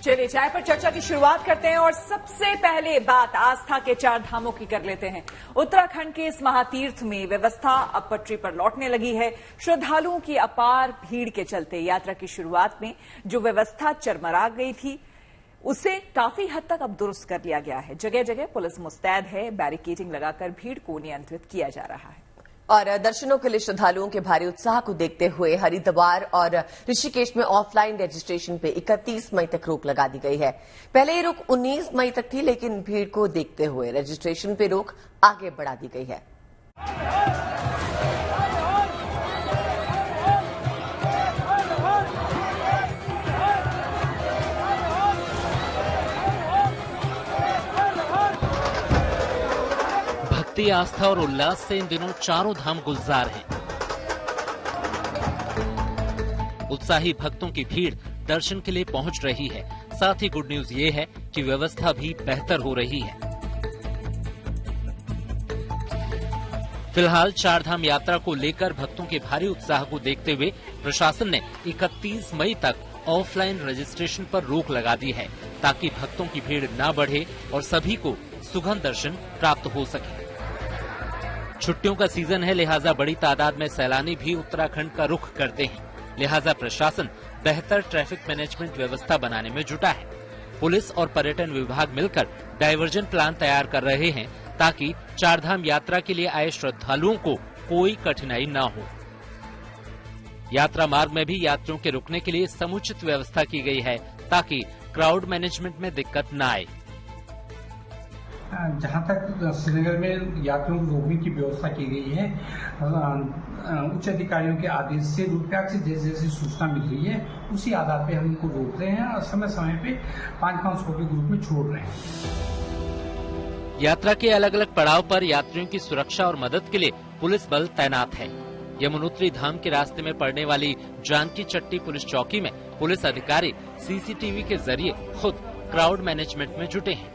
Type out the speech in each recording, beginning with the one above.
चलिए चाय पर चर्चा की शुरुआत करते हैं और सबसे पहले बात आस्था के 4 धामों की कर लेते हैं। उत्तराखंड के इस महातीर्थ में व्यवस्था अब पटरी पर लौटने लगी है। श्रद्धालुओं की अपार भीड़ के चलते यात्रा की शुरुआत में जो व्यवस्था चरमरा गई थी उसे काफी हद तक अब दुरुस्त कर लिया गया है। जगह जगह पुलिस मुस्तैद है, बैरिकेडिंग लगाकर भीड़ को नियंत्रित किया जा रहा है। और दर्शनों के लिए श्रद्धालुओं के भारी उत्साह को देखते हुए हरिद्वार और ऋषिकेश में ऑफलाइन रजिस्ट्रेशन पे 31 मई तक रोक लगा दी गई है। पहले ये रोक 19 मई तक थी, लेकिन भीड़ को देखते हुए रजिस्ट्रेशन पे रोक आगे बढ़ा दी गई है। भक्ति, आस्था और उल्लास से इन दिनों चारों धाम गुलजार हैं। उत्साही भक्तों की भीड़ दर्शन के लिए पहुंच रही है। साथ ही गुड न्यूज ये है कि व्यवस्था भी बेहतर हो रही है। फिलहाल 4 धाम यात्रा को लेकर भक्तों के भारी उत्साह को देखते हुए प्रशासन ने 31 मई तक ऑफलाइन रजिस्ट्रेशन पर रोक लगा दी है, ताकि भक्तों की भीड़ न बढ़े और सभी को सुगम दर्शन प्राप्त हो सके। छुट्टियों का सीजन है, लिहाजा बड़ी तादाद में सैलानी भी उत्तराखंड का रुख करते हैं। लिहाजा प्रशासन बेहतर ट्रैफिक मैनेजमेंट व्यवस्था बनाने में जुटा है। पुलिस और पर्यटन विभाग मिलकर डायवर्जन प्लान तैयार कर रहे हैं, ताकि 4 धाम यात्रा के लिए आए श्रद्धालुओं को कोई कठिनाई न हो। यात्रा मार्ग में भी यात्रियों के रुकने के लिए समुचित व्यवस्था की गई है, ताकि क्राउड मैनेजमेंट में दिक्कत न आए। जहाँ तक श्रीनगर में यात्रियों को रोकने की व्यवस्था की गई है, उच्च अधिकारियों के आदेश से रुद्रप्रयाग से जैसे जैसे सूचना मिल रही है उसी आधार पे हम उनको रोक रहे हैं और समय समय पे 500 के ग्रुप में छोड़ रहे हैं। यात्रा के अलग अलग पड़ाव पर यात्रियों की सुरक्षा और मदद के लिए पुलिस बल तैनात है। यमुनोत्री धाम के रास्ते में पड़ने वाली जानकी चट्टी पुलिस चौकी में पुलिस अधिकारी सीसीटीवी के जरिए खुद क्राउड मैनेजमेंट में जुटे हैं।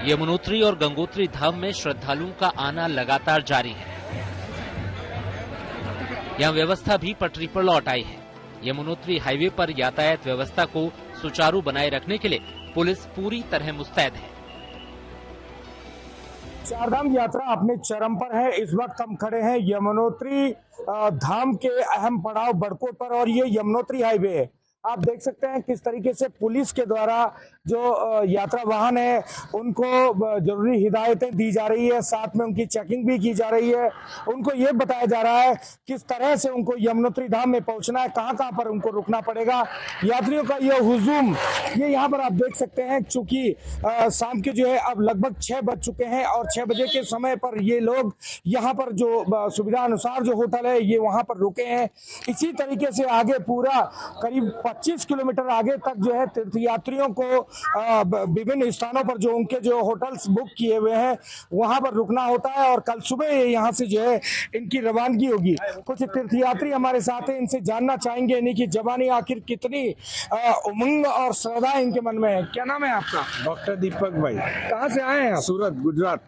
यमुनोत्री और गंगोत्री धाम में श्रद्धालुओं का आना लगातार जारी है। यहाँ व्यवस्था भी पटरी पर लौट आई है। यमुनोत्री हाईवे पर यातायात व्यवस्था को सुचारू बनाए रखने के लिए पुलिस पूरी तरह मुस्तैद है। 4 धाम यात्रा अपने चरम पर है। इस वक्त हम खड़े हैं यमुनोत्री धाम के अहम पड़ाव बड़कोट पर और ये यमुनोत्री हाईवे है। आप देख सकते हैं किस तरीके से पुलिस के द्वारा जो यात्रा वाहन है उनको जरूरी हिदायतें दी जा रही है, साथ में उनकी चेकिंग भी की जा रही है। उनको ये बताया जा रहा है किस तरह से उनको यमुनोत्री धाम में पहुंचना है, कहां कहां पर उनको रुकना पड़ेगा। यात्रियों का ये हुजूम ये यहाँ पर आप देख सकते हैं, चूंकि शाम के जो है अब लगभग 6 बज चुके हैं और 6 बजे के समय पर ये लोग यहाँ पर जो सुविधा अनुसार जो होटल है ये वहां पर रुके हैं। इसी तरीके से आगे पूरा करीब 25 किलोमीटर आगे तक जो है तीर्थयात्रियों को विभिन्न स्थानों पर जो उनके जो होटल्स बुक किए हुए हैं वहां पर रुकना होता है और कल सुबह यहाँ से जो है इनकी रवानगी होगी। कुछ तीर्थयात्री हमारे साथ हैं, इनसे जानना चाहेंगे इनकी जवानी आखिर कितनी उमंग और श्रद्धा इनके मन में है। क्या नाम है आपका? डॉक्टर दीपक भाई। कहाँ से आए हैं आप? सूरत, गुजरात।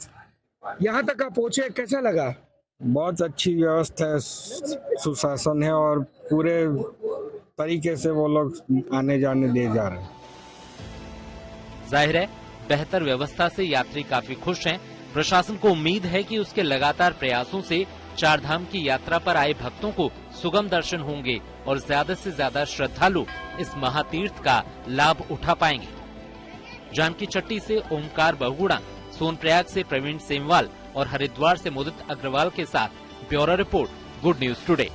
यहाँ तक आप पहुंचे, कैसा लगा? बहुत अच्छी व्यवस्था है, सुशासन है और पूरे तरीके से वो लोग आने जाने दे जा रहे हैं। जाहिर है बेहतर व्यवस्था से यात्री काफी खुश हैं। प्रशासन को उम्मीद है कि उसके लगातार प्रयासों से 4 धाम की यात्रा पर आए भक्तों को सुगम दर्शन होंगे और ज्यादा से ज्यादा श्रद्धालु इस महातीर्थ का लाभ उठा पाएंगे। जानकी चट्टी से ओमकार बहुगुणा, सोनप्रयाग से प्रवीण सेमवाल और हरिद्वार से मुदित अग्रवाल के साथ bureau report, good news today.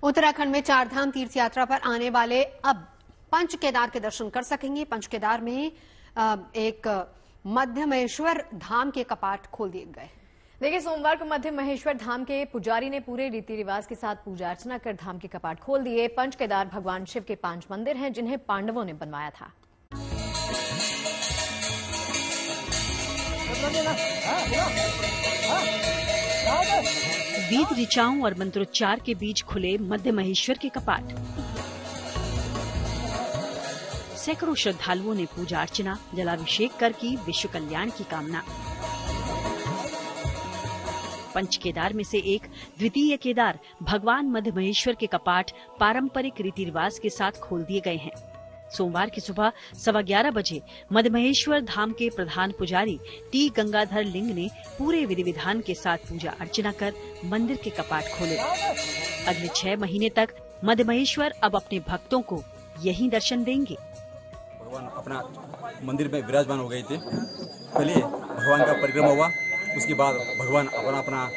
Uttarakhand में 4 धाम तीर्थ यात्रा पर आने वाले अब पंच केदार के दर्शन कर सकेंगे। पंच केदार में एक मध्य महेश्वर धाम के कपाट खोल दिए गए। देखिए, सोमवार को मध्य महेश्वर धाम के पुजारी ने पूरे रीति रिवाज के साथ पूजा अर्चना कर धाम के कपाट खोल दिए। पंच केदार भगवान शिव के 5 मंदिर हैं जिन्हें पांडवों ने बनवाया था। वेद ऋचाओं और मंत्रोच्चार के बीच खुले मध्य महेश्वर के कपाट। सैकड़ों श्रद्धालुओं ने पूजा अर्चना, जलाभिषेक कर की विश्व कल्याण की कामना। पंच केदार में से एक द्वितीय केदार भगवान मध्य महेश्वर के कपाट पारंपरिक रीति रिवाज के साथ खोल दिए गए हैं। सोमवार की सुबह 11:15 बजे मध्य महेश्वर धाम के प्रधान पुजारी टी गंगाधर लिंग ने पूरे विधि विधान के साथ पूजा अर्चना कर मंदिर के कपाट खोले। अगले 6 महीने तक मध्य महेश्वर अब अपने भक्तों को यही दर्शन देंगे। भगवान अपना मंदिर में विराजमान हो गए थे। पहले भगवान का परिक्रमा हुआ, उसके बाद भगवान अपना अपना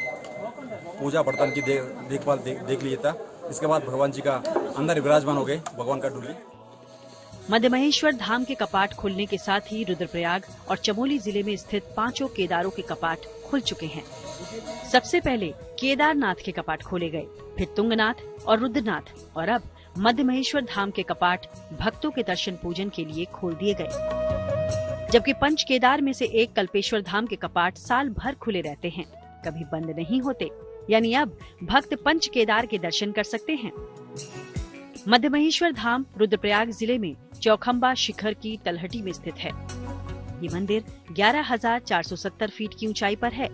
पूजा बर्तन की देखभाल देख लिया था। इसके बाद भगवान जी का अंदर विराजमान हो गए भगवान का डोली। मध्य महेश्वर धाम के कपाट खुलने के साथ ही रुद्रप्रयाग और चमोली जिले में स्थित 5 केदारों के कपाट खुल चुके हैं। सबसे पहले केदारनाथ के कपाट खोले गए, फिर तुंगनाथ और रुद्रनाथ, और अब मध्य महेश्वर धाम के कपाट भक्तों के दर्शन पूजन के लिए खोल दिए गए। जबकि पंच केदार में से एक कल्पेश्वर धाम के कपाट साल भर खुले रहते हैं, कभी बंद नहीं होते, यानी अब भक्त पंच केदार के दर्शन कर सकते हैं। मध्य महेश्वर धाम रुद्रप्रयाग जिले में चौखंबा शिखर की तलहटी में स्थित है। ये मंदिर 11,470 फीट की ऊंचाई पर है।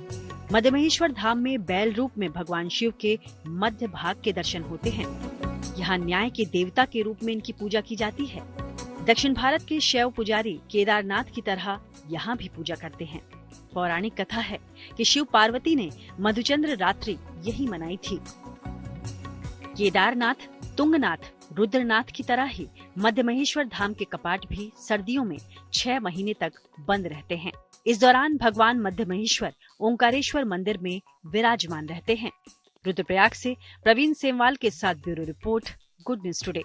मध्य महेश्वर धाम में बैल रूप में भगवान शिव के मध्य भाग के दर्शन होते हैं। यहाँ न्याय के देवता के रूप में इनकी पूजा की जाती है। दक्षिण भारत के शैव पुजारी केदारनाथ की तरह यहाँ भी पूजा करते हैं। पौराणिक कथा है कि शिव पार्वती ने मधुचंद्र रात्रि यही मनाई थी। केदारनाथ, तुंगनाथ, रुद्रनाथ की तरह ही मध्य महेश्वर धाम के कपाट भी सर्दियों में 6 महीने तक बंद रहते हैं। इस दौरान भगवान मध्य महेश्वर ओंकारेश्वर मंदिर में विराजमान रहते हैं। रुद्रप्रयाग से प्रवीण सेमवाल के साथ bureau report, good news today.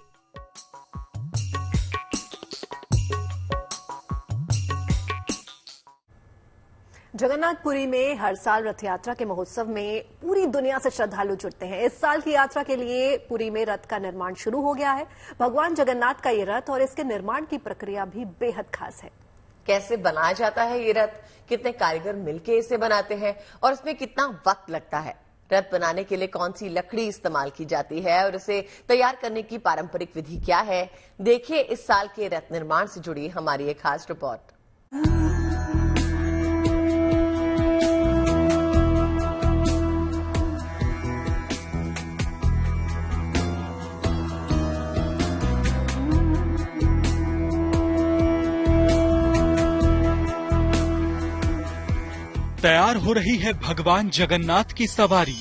Jagannathpuri में हर साल रथ यात्रा के महोत्सव में पूरी दुनिया से श्रद्धालु जुटते हैं। इस साल की यात्रा के लिए पुरी में रथ का निर्माण शुरू हो गया है। भगवान जगन्नाथ का ये रथ और इसके निर्माण की प्रक्रिया भी बेहद खास है। कैसे बनाया जाता है ये रथ, कितने कारीगर मिलके इसे बनाते हैं और इसमें कितना वक्त लगता है, रथ बनाने के लिए कौन सी लकड़ी इस्तेमाल की जाती है और इसे तैयार करने की पारंपरिक विधि क्या है, देखिए इस साल के रथ निर्माण से जुड़ी हमारी एक खास रिपोर्ट। तैयार हो रही है भगवान जगन्नाथ की सवारी।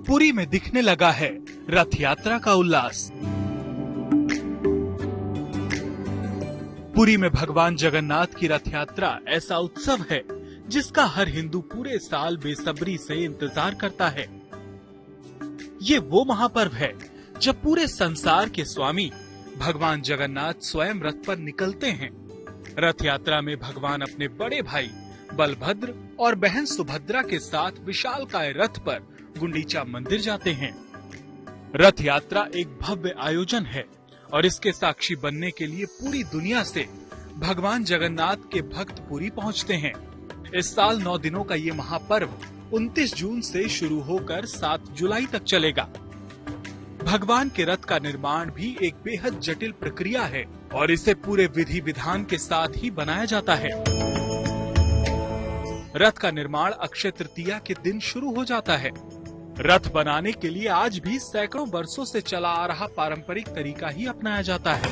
पुरी में दिखने लगा है रथ यात्रा का उल्लास। पुरी में भगवान जगन्नाथ की रथ यात्रा ऐसा उत्सव है जिसका हर हिंदू पूरे साल बेसब्री से इंतजार करता है। ये वो महापर्व है जब पूरे संसार के स्वामी भगवान जगन्नाथ स्वयं रथ पर निकलते हैं। रथ यात्रा में भगवान अपने बड़े भाई बलभद्र और बहन सुभद्रा के साथ विशालकाय रथ पर गुंडीचा मंदिर जाते हैं। रथ यात्रा एक भव्य आयोजन है और इसके साक्षी बनने के लिए पूरी दुनिया से भगवान जगन्नाथ के भक्त पुरी पहुंचते हैं। इस साल 9 दिनों का ये महापर्व 29 जून से शुरू होकर 7 जुलाई तक चलेगा। भगवान के रथ का निर्माण भी एक बेहद जटिल प्रक्रिया है और इसे पूरे विधि विधान के साथ ही बनाया जाता है। रथ का निर्माण अक्षय तृतीया के दिन शुरू हो जाता है। रथ बनाने के लिए आज भी सैकड़ों वर्षों से चला आ रहा पारंपरिक तरीका ही अपनाया जाता है।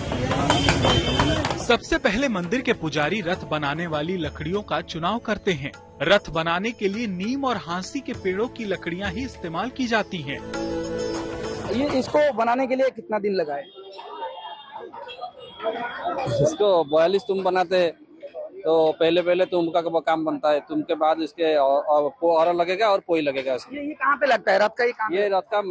सबसे पहले मंदिर के पुजारी रथ बनाने वाली लकड़ियों का चुनाव करते हैं। रथ बनाने के लिए नीम और हांसी के पेड़ों की लकड़ियां ही इस्तेमाल की जाती हैं। ये इसको बनाने के लिए कितना दिन लगा है? इसको 42 तुम बनाते तो पहले तुम का काम बनता है, तुम के बाद इसके और लगेगा और पोई लगेगा इसमें। ये कहाँ पे लगता है रथ का? ये रथ का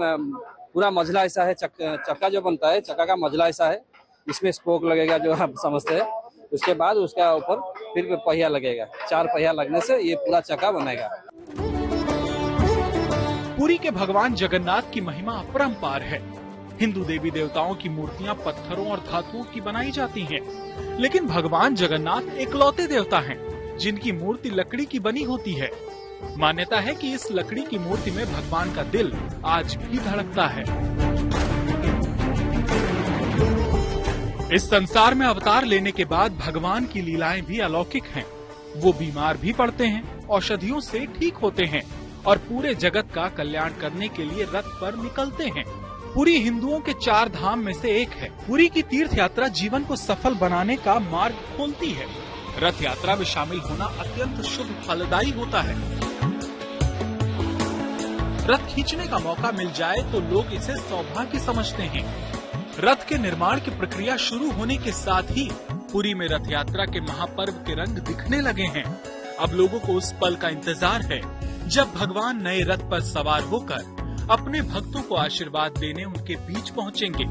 पूरा मझला ऐसा है, चक्का जो बनता है चक्का का मझला ऐसा है, इसमें स्पोक लगेगा जो आप समझते हैं। उसके बाद उसके ऊपर फिर पहिया लगेगा, 4 पहिया लगने से ये पूरा चक्का बनेगा। पुरी के भगवान जगन्नाथ की महिमा अपरंपार है। हिंदू देवी देवताओं की मूर्तियां पत्थरों और धातुओं की बनाई जाती हैं, लेकिन भगवान जगन्नाथ एकलौते देवता हैं जिनकी मूर्ति लकड़ी की बनी होती है। मान्यता है कि इस लकड़ी की मूर्ति में भगवान का दिल आज भी धड़कता है। इस संसार में अवतार लेने के बाद भगवान की लीलाएं भी अलौकिक हैं। वो बीमार भी पड़ते हैं, औषधियों से ठीक होते हैं और पूरे जगत का कल्याण करने के लिए रथ पर निकलते हैं। पुरी हिंदुओं के 4 धाम में से एक है। पुरी की तीर्थ यात्रा जीवन को सफल बनाने का मार्ग खोलती है। रथ यात्रा में शामिल होना अत्यंत शुभ फलदायी होता है। रथ खींचने का मौका मिल जाए तो लोग इसे सौभाग्य समझते हैं। रथ के निर्माण की प्रक्रिया शुरू होने के साथ ही पुरी में रथ यात्रा के महापर्व के रंग दिखने लगे हैं। अब लोगों को उस पल का इंतजार है जब भगवान नए रथ पर सवार होकर अपने भक्तों को आशीर्वाद देने उनके बीच पहुंचेंगे।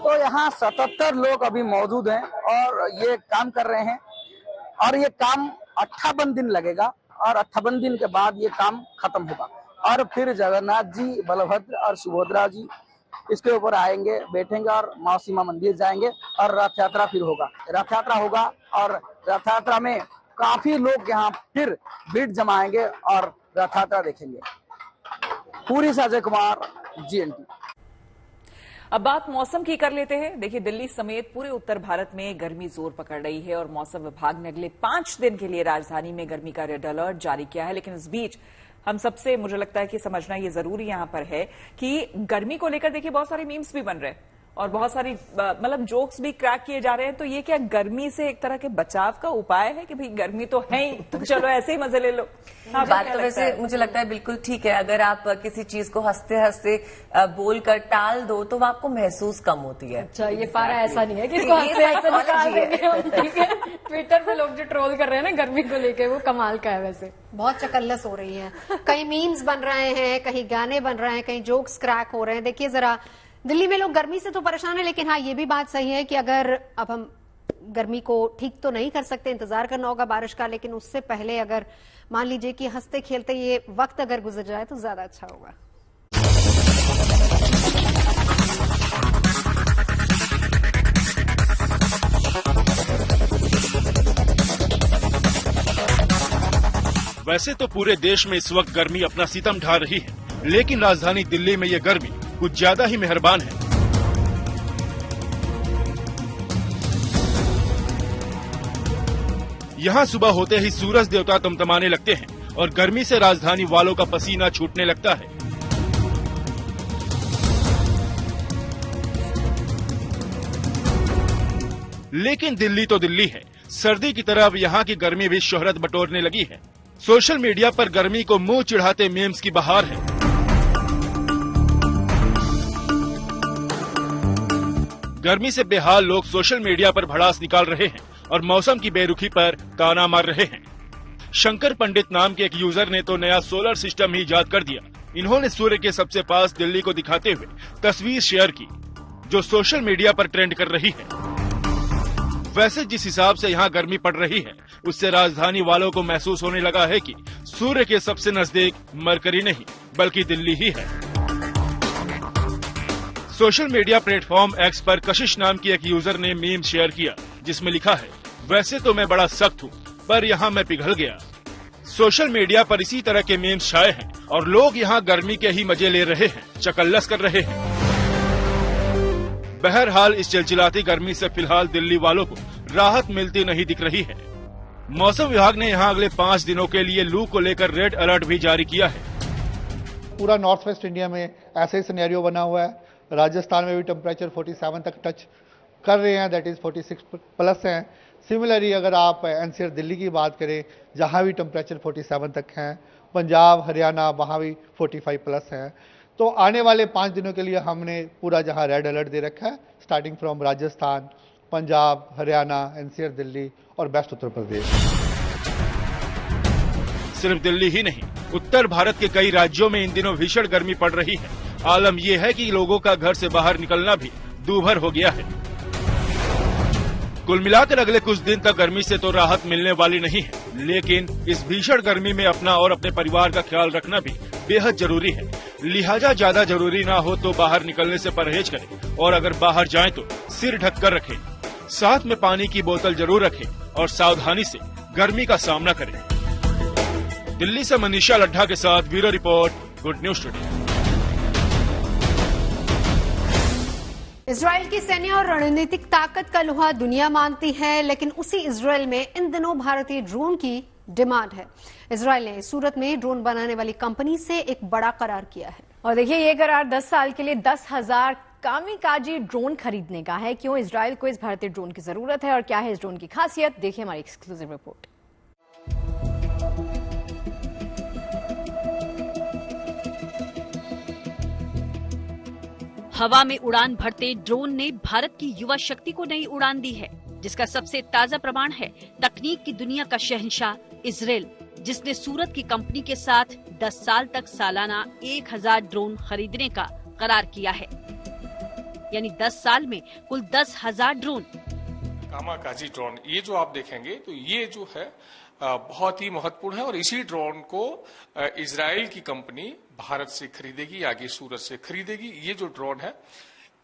तो यहाँ 77 लोग अभी मौजूद हैं और ये काम कर रहे हैं और ये काम 58 दिन लगेगा और 58 दिन के बाद ये काम खत्म होगा और फिर जगन्नाथ जी, बलभद्र और सुभद्रा जी इसके ऊपर आएंगे, बैठेंगे और मौसी मां मंदिर जाएंगे और रथ यात्रा फिर होगा। रथ यात्रा होगा और रथ यात्रा में काफी लोग यहाँ फिर भीड़ जमाएंगे और रथ यात्रा देखेंगे। पुरी से अजय कुमार, GNT। अब बात मौसम की कर लेते हैं। देखिए, दिल्ली समेत पूरे उत्तर भारत में गर्मी जोर पकड़ रही है और मौसम विभाग ने अगले 5 दिन के लिए राजधानी में गर्मी का रेड अलर्ट जारी किया है। लेकिन इस बीच हम सबसे, मुझे लगता है कि समझना ये जरूरी यहां पर है कि गर्मी को लेकर देखिए बहुत सारे मीम्स भी बन रहे हैं और बहुत सारी मतलब जोक्स भी क्रैक किए जा रहे हैं। तो ये क्या गर्मी से एक तरह के बचाव का उपाय है कि भाई गर्मी तो है ही, तो चलो ऐसे ही मजे ले लो? हाँ, बात तो वैसे मुझे लगता है बिल्कुल ठीक है। अगर आप किसी चीज को हंसते हंसते बोलकर टाल दो तो वो आपको महसूस कम होती है। अच्छा, ये पारा ऐसा नहीं है कि इसको हंसते हंसते निकाल देंगे हम, ठीक है? ट्विटर पे लोग जो ट्रोल कर रहे हैं ना गर्मी को लेके, वो कमाल का है। वैसे बहुत चकल्लस हो रही है, कहीं मीम्स बन रहे हैं, कहीं गाने बन रहे हैं, कहीं जोक्स क्रैक हो रहे हैं। देखिए जरा, दिल्ली में लोग गर्मी से तो परेशान है, लेकिन हाँ ये भी बात सही है कि अगर अब हम गर्मी को ठीक तो नहीं कर सकते, इंतजार करना होगा बारिश का, लेकिन उससे पहले अगर मान लीजिए कि हंसते खेलते ये वक्त अगर गुजर जाए तो ज्यादा अच्छा होगा। वैसे तो पूरे देश में इस वक्त गर्मी अपना सितम ढा रही है, लेकिन राजधानी दिल्ली में ये गर्मी कुछ ज्यादा ही मेहरबान है। यहाँ सुबह होते ही सूरज देवता तमतमाने लगते हैं और गर्मी से राजधानी वालों का पसीना छूटने लगता है। लेकिन दिल्ली तो दिल्ली है, सर्दी की तरह अब यहाँ की गर्मी भी शोहरत बटोरने लगी है। सोशल मीडिया पर गर्मी को मुंह चिढ़ाते मीम्स की बहार है। गर्मी से बेहाल लोग सोशल मीडिया पर भड़ास निकाल रहे हैं और मौसम की बेरुखी पर ताना मार रहे हैं। शंकर पंडित नाम के एक यूजर ने तो नया सोलर सिस्टम ही इजाद कर दिया। इन्होंने सूर्य के सबसे पास दिल्ली को दिखाते हुए तस्वीर शेयर की, जो सोशल मीडिया पर ट्रेंड कर रही है। वैसे जिस हिसाब से यहाँ गर्मी पड़ रही है, उससे राजधानी वालों को महसूस होने लगा है कि सूर्य के सबसे नजदीक मरकरी नहीं बल्कि दिल्ली ही है। सोशल मीडिया प्लेटफॉर्म एक्स पर कशिश नाम की एक यूजर ने मीम शेयर किया, जिसमें लिखा है, वैसे तो मैं बड़ा सख्त हूँ पर यहाँ मैं पिघल गया। सोशल मीडिया पर इसी तरह के मीम्स छाए हैं और लोग यहाँ गर्मी के ही मजे ले रहे हैं, चकल्लस कर रहे हैं। बहरहाल इस चिलचिलाती गर्मी से फिलहाल दिल्ली वालों को राहत मिलती नहीं दिख रही है। मौसम विभाग ने यहाँ अगले 5 दिनों के लिए लू को लेकर रेड अलर्ट भी जारी किया है। पूरा नॉर्थ वेस्ट इंडिया में ऐसे ही सिनेरियो बना हुआ है। राजस्थान में भी टेम्परेचर 47 तक टच कर रहे हैं, दैट इज 46 प्लस हैं। सिमिलरली अगर आप एनसीआर दिल्ली की बात करें, जहां भी टेम्परेचर 47 तक हैं, पंजाब हरियाणा वहां भी 45 प्लस हैं। तो आने वाले 5 दिनों के लिए हमने पूरा जहां रेड अलर्ट दे रखा है, starting from Rajasthan, Punjab, Haryana, NCR Delhi और वेस्ट उत्तर प्रदेश। सिर्फ दिल्ली ही नहीं, उत्तर भारत के कई राज्यों में इन दिनों भीषण गर्मी पड़ रही है। आलम यह है कि लोगों का घर से बाहर निकलना भी दूभर हो गया है। कुल मिलाकर अगले कुछ दिन तक गर्मी से तो राहत मिलने वाली नहीं है, लेकिन इस भीषण गर्मी में अपना और अपने परिवार का ख्याल रखना भी बेहद जरूरी है। लिहाजा ज्यादा जरूरी ना हो तो बाहर निकलने से परहेज करें और अगर बाहर जाएं तो सिर ढककर रखें, साथ में पानी की बोतल जरूर रखें और सावधानी से गर्मी का सामना करें। दिल्ली से मनीषा लड्ढा के साथ bureau report, good news today. Israel की सैन्य और रणनीतिक ताकत का लोहा दुनिया मानती है, लेकिन उसी इजराइल में इन दिनों भारतीय ड्रोन की डिमांड है। इजराइल ने सूरत में ड्रोन बनाने वाली कंपनी से एक बड़ा करार किया है। और देखिए, ये करार 10 साल के लिए 10,000 कामिकाजी ड्रोन खरीदने का है। क्यों इजराइल को इस भारतीय ड्रोन की जरूरत है और क्या है इस ड्रोन की खासियत, देखिए हमारी एक्सक्लूसिव रिपोर्ट। हवा में उड़ान भरते ड्रोन ने भारत की युवा शक्ति को नई उड़ान दी है, जिसका सबसे ताजा प्रमाण है तकनीक की दुनिया का शहंशाह इजराइल, जिसने सूरत की कंपनी के साथ 10 साल तक सालाना 1000 ड्रोन खरीदने का करार किया है। यानी 10 साल में कुल 10,000 ड्रोन। कामाकाजी ड्रोन, ये जो आप देखेंगे तो ये जो है बहुत ही महत्वपूर्ण है और इसी ड्रोन को इजराइल की कंपनी भारत से खरीदेगी, आगे सूरत से खरीदेगी। ये जो ड्रोन है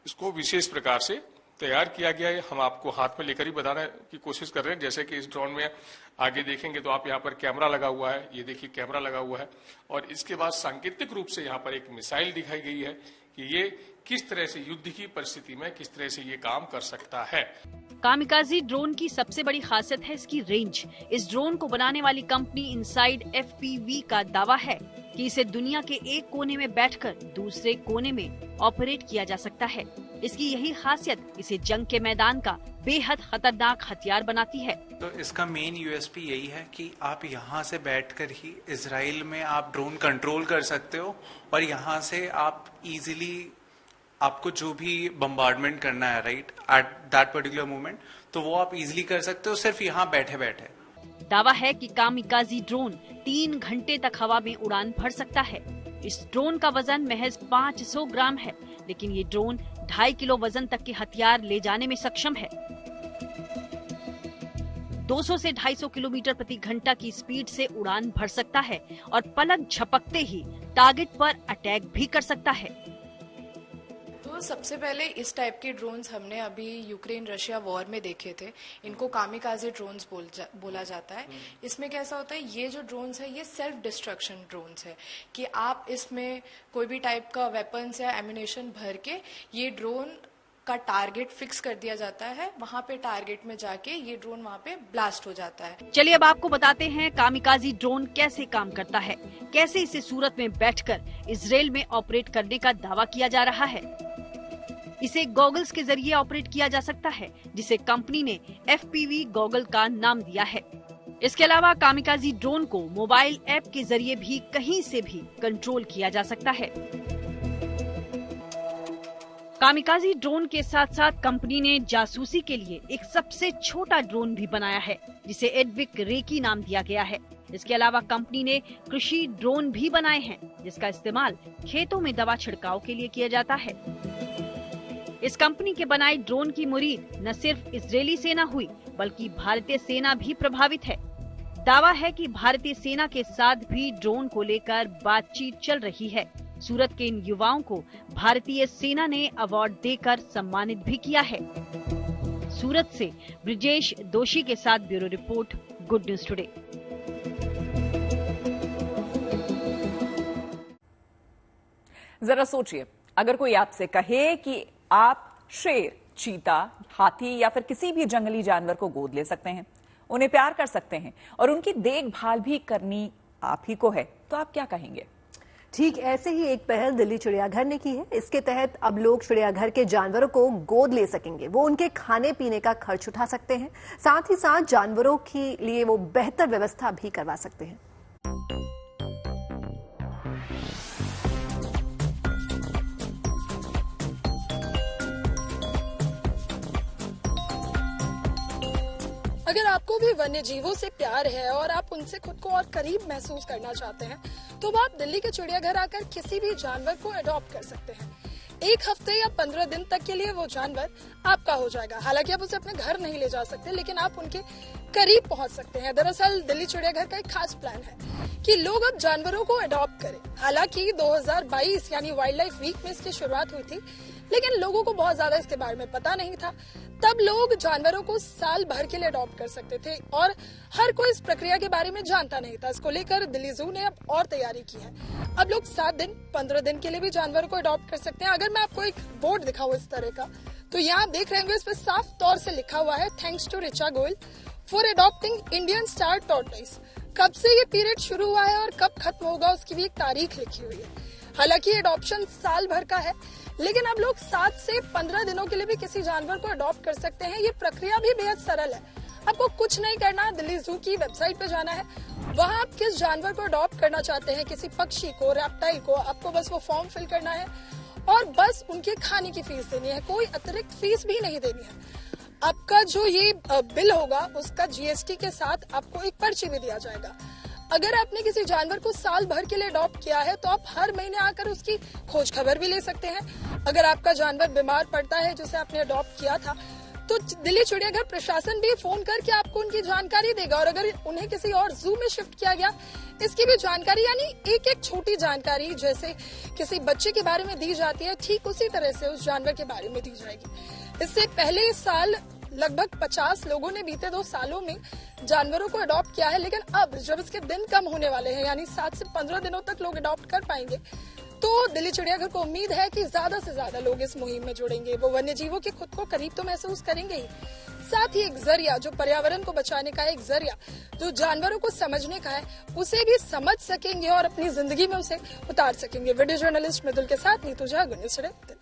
इसको विशेष प्रकार से तैयार किया गया है। हम आपको हाथ में लेकर ही बताने की कोशिश कर रहे हैं। जैसे कि इस ड्रोन में आगे देखेंगे तो आप यहाँ पर कैमरा लगा हुआ है, ये देखिए कैमरा लगा हुआ है, और इसके बाद सांकेतिक रूप से यहाँ पर एक मिसाइल दिखाई गई है कि ये किस तरह से युद्ध की परिस्थिति में किस तरह से ये काम कर सकता है। कामिकाजी ड्रोन की सबसे बड़ी खासियत है इसकी रेंज। इस ड्रोन को बनाने वाली कंपनी इनसाइड FPV का दावा है कि इसे दुनिया के एक कोने में बैठकर दूसरे कोने में ऑपरेट किया जा सकता है। इसकी यही खासियत इसे जंग के मैदान का बेहद खतरनाक हथियार बनाती है। तो इसका मेन USP यही है कि आप यहाँ से बैठकर ही इजराइल में आप ड्रोन कंट्रोल कर सकते हो और यहाँ से आप इजीली आपको जो भी बम्बार्डमेंट करना है right at that particular moment, तो वो आप इजीली कर सकते हो सिर्फ यहाँ बैठे बैठे। दावा है कि कामिकाजी ड्रोन 3 घंटे तक हवा में उड़ान भर सकता है। इस ड्रोन का वजन महज 500 ग्राम है, लेकिन ये ड्रोन 2.5 किलो वजन तक के हथियार ले जाने में सक्षम है। 200 से 250 किलोमीटर प्रति घंटा की स्पीड से उड़ान भर सकता है और पलक झपकते ही टारगेट पर अटैक भी कर सकता है। तो सबसे पहले इस टाइप के ड्रोन्स हमने अभी यूक्रेन रशिया वॉर में देखे थे। इनको कामिकाजे ड्रोन्स बोला जाता है। इसमें कैसा होता है, ये जो ड्रोन्स है ये सेल्फ डिस्ट्रक्शन ड्रोन्स है कि आप इसमें कोई भी टाइप का वेपन्स या एम्यूनेशन भर के ये ड्रोन का टारगेट फिक्स कर दिया जाता है। वहाँ पे टारगेट में जाके ये ड्रोन वहाँ पे ब्लास्ट हो जाता है। चलिए अब आपको बताते हैं कामिकाजी ड्रोन कैसे काम करता है, कैसे इसे सूरत में बैठकर इजराइल में ऑपरेट करने का दावा किया जा रहा है। इसे गॉगल्स के जरिए ऑपरेट किया जा सकता है, जिसे कंपनी ने FPV गॉगल का नाम दिया है। इसके अलावा कामिकाजी ड्रोन को मोबाइल ऐप के जरिए भी कहीं से भी कंट्रोल किया जा सकता है। कामिकाजी ड्रोन के साथ साथ कंपनी ने जासूसी के लिए एक सबसे छोटा ड्रोन भी बनाया है, जिसे एडविक रेकी नाम दिया गया है। इसके अलावा कंपनी ने कृषि ड्रोन भी बनाए हैं, जिसका इस्तेमाल खेतों में दवा छिड़काव के लिए किया जाता है। इस कंपनी के बनाए ड्रोन की मुरीद न सिर्फ इजरायली सेना हुई, बल्कि भारतीय सेना भी प्रभावित है। दावा है कि भारतीय सेना के साथ भी ड्रोन को लेकर बातचीत चल रही है। सूरत के इन युवाओं को भारतीय सेना ने अवार्ड देकर सम्मानित भी किया है। सूरत से ब्रिजेश दोषी के साथ bureau report, good news today. जरा सोचिए, अगर कोई आपसे कहे कि आप शेर, चीता, हाथी या फिर किसी भी जंगली जानवर को गोद ले सकते हैं, उन्हें प्यार कर सकते हैं और उनकी देखभाल भी करनी आप ही को है, तो आप क्या कहेंगे? ठीक ऐसे ही एक पहल दिल्ली चिड़ियाघर ने की है। इसके तहत अब लोग चिड़ियाघर के जानवरों को गोद ले सकेंगे। वो उनके खाने पीने का खर्च उठा सकते हैं, साथ ही साथ जानवरों के लिए वो बेहतर व्यवस्था भी करवा सकते हैं। अगर आपको भी वन्य जीवों से प्यार है और आप उनसे खुद को और करीब महसूस करना चाहते हैं, तो आप दिल्ली के चिड़ियाघर आकर किसी भी जानवर को अडॉप्ट कर सकते हैं। 1 हफ्ते या 15 दिन तक के लिए वो जानवर आपका हो जाएगा। हालांकि आप उसे अपने घर नहीं ले जा सकते, लेकिन आप उनके करीब पहुंच सकते हैं। दरअसल दिल्ली चिड़ियाघर का एक खास प्लान है कि लोग अब जानवरों को अडॉप्ट करें। हालांकि 2022 यानी वाइल्ड लाइफ वीक में इसकी शुरुआत हुई थी, लेकिन लोगों को बहुत ज्यादा इसके बारे में पता नहीं था। तब लोग जानवरों को साल भर के लिए अडॉप्ट कर सकते थे और हर कोई इस प्रक्रिया के बारे में जानता नहीं था। इसको लेकर दिल्ली जू ने अब और तैयारी की है। अब लोग 7 दिन 15 दिन के लिए भी जानवरों को अडॉप्ट कर सकते हैं। अगर मैं आपको एक बोर्ड दिखाऊं इस तरह का, तो यहाँ आप देख रहे होंगे इस पर साफ तौर से लिखा हुआ है thanks to Richa Goyal for adopting Indian star tortoise. कब से ये पीरियड शुरू हुआ है और कब खत्म होगा उसकी भी एक तारीख लिखी हुई है। हालांकि अडॉप्शन साल भर का है, लेकिन अब लोग 7 से 15 दिनों के लिए भी किसी जानवर को अडॉप्ट कर सकते हैं। ये प्रक्रिया भी बेहद सरल है। आपको कुछ नहीं करना है, दिल्ली जू की वेबसाइट पे जाना है, वहाँ आप किस जानवर को अडॉप्ट करना चाहते हैं, किसी पक्षी को, रेप्टाइल को, आपको बस वो फॉर्म फिल करना है और बस उनके खाने की फीस देनी है। कोई अतिरिक्त फीस भी नहीं देनी है। आपका जो ये बिल होगा उसका जीएसटी के साथ आपको एक पर्ची भी दिया जाएगा। अगर आपने किसी जानवर को साल भर के लिए अडॉप्ट किया है तो आप हर महीने आकर उसकी खोज खबर भी ले सकते हैं। अगर आपका जानवर बीमार पड़ता है जिसे आपने अडॉप्ट किया था, तो दिल्ली चिड़ियाघर प्रशासन भी फोन करके आपको उनकी जानकारी देगा और अगर उन्हें किसी और जू में शिफ्ट किया गया, इसकी भी जानकारी, यानी एक एक छोटी जानकारी जैसे किसी बच्चे के बारे में दी जाती है, ठीक उसी तरह से उस जानवर के बारे में दी जाएगी। इससे पहले इस साल लगभग 50 लोगों ने बीते 2 सालों में जानवरों को अडॉप्ट किया है, लेकिन अब जब इसके दिन कम होने वाले हैं, यानी 7 से 15 दिनों तक लोग अडॉप्ट कर पाएंगे, तो दिल्ली चिड़ियाघर को उम्मीद है कि ज्यादा से ज्यादा लोग इस मुहिम में जुड़ेंगे। वो वन्य जीवों के खुद को करीब तो महसूस करेंगे ही, साथ ही एक जरिया जो पर्यावरण को बचाने का, एक जरिया जो जानवरों को समझने का है, उसे भी समझ सकेंगे और अपनी जिंदगी में उसे उतार सकेंगे। वीडियो जर्नलिस्ट मृदुल के साथ नीतू झा, दिल्ली।